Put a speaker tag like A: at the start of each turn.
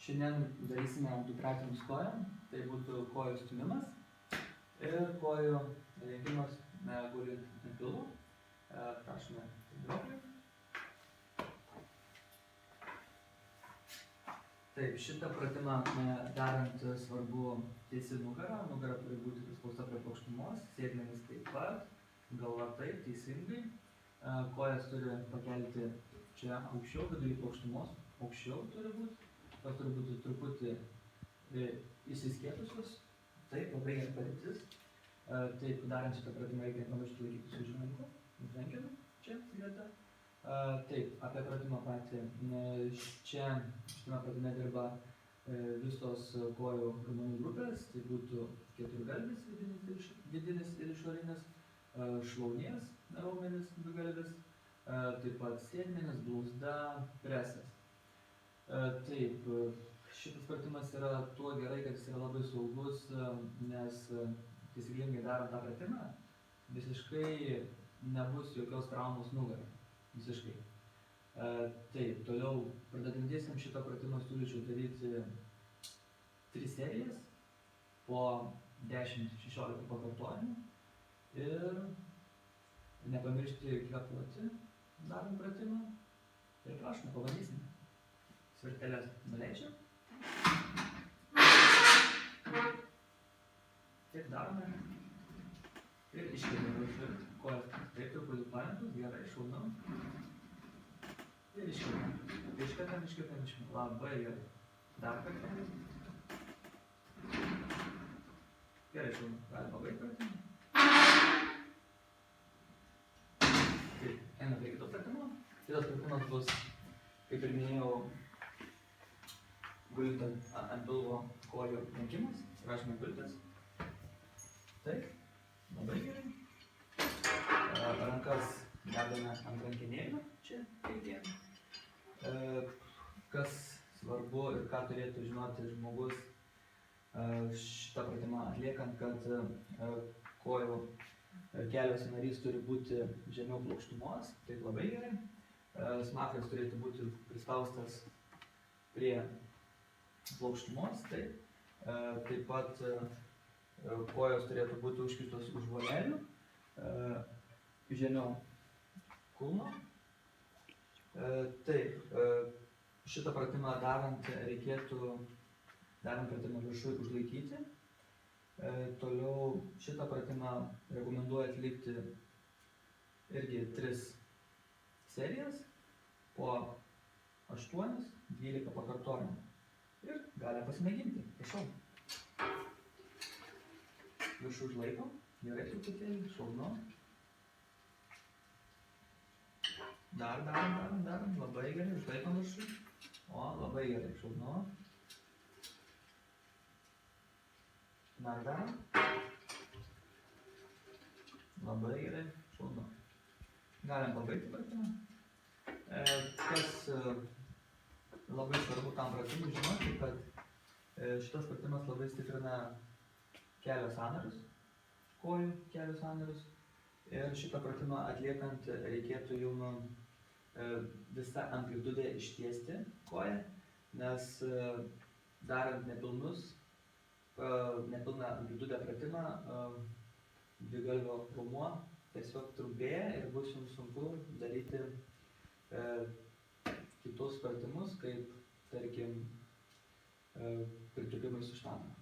A: Šiandien darysime du pratimus kojom, tai būtų kojų stūmimas ir kojų rengimas gulint ant pilvo. Prašome treniruoklį. Taip, šitą pratimą darant svarbu tiesi nugarą. Nugara turi būti prispausta prie plokštumos, sėdmenis taip pat, galva taip, teisingai. Kojas turi pakelti čia aukščiau, vidury plokštumos, aukščiau turi būti. Jos turi būti truputį įsiskėtusios. Taip, labai gerai padėtis. Taip, darant šitą pratimą reikia nepamiršti laikytis už rankų. Užlenkiame čia greta. Taip, apie pratimą patį. Čia šitame pratime dirba visos kojų raumenų grupės. Tai būtų keturgalvis, vidinis ir išorinis, šlaunies raumenis, dvigalvis, taip pat sėdmenis, blauzda, presas. Taip, šitas pratimas yra tuo gerai, kad jis yra labai saugus, nes taisyklingai darant tą pratimą visiškai nebus jokios traumos nugarai. Visiškai. Taip, toliau pradedantiesiem šitą pratimą siūlyčiau daryti 3 serijas po 10-16 pakartojimų ir nepamiršti kvėpuoti darant pratimą. Ir prašome, pabandysime. Svirteles nuleidžiam. Taip darome. Ir iškeliame virš kojas. Taip, truputį planetus, gerai, šaunu. Ir iškeliame. Iškeliame. Labai gerai. Dar kartelį. Gerai, šaunu. Galima baigti pratimą. Taip, einame prie kito pratimo. Kitas pratimas bus, kaip ir minėjau, gulint ant pilvo kojų lenkimas, rašome gultis. Taip, labai gerai. Rankas dedame ant rankenėlių, čia kairėn. Kas svarbu ir ką turėtų žinoti žmogus šitą pratimą atliekant, kad kojų kelio sąnarys turi būti žemiau plokštumos, taip labai gerai. Smakras turėtų būti prispaustas prie plokštumos, taip. Taip pat kojos turėtų būti užkištos už volelių, žemiau kulno. Taip, šitą pratimą darant reikėtų pratimą viršui užlaikyti. Toliau šitą pratimą rekomenduoju atlikti irgi 3 serijas po 8-12 pakartojimų. Ir galime pasimėginti. Prašau. Viršų užlaikom. Gerai truputėlį. Šaunu. Darom. Labai gerai. Užlaikom viršų. O, labai gerai. Šaunu. Darom. Labai gerai. Šaunu. Galim pabaigti pratimą. Kas labai svarbu tam pratimui žinoti, kad šitas pratimas labai stiprina kelio sąnarius, kojų kelio sąnarius. Ir šitą pratimą atliekant reikėtų jums visą amplitudę ištiesti koją, nes darant nepilną amplitudę pratimą dvigalvio raumuo tiesiog trumpėja ir bus jums sunku daryti kitus pratimus, kaip, tarkim, pritūpimai su štanga.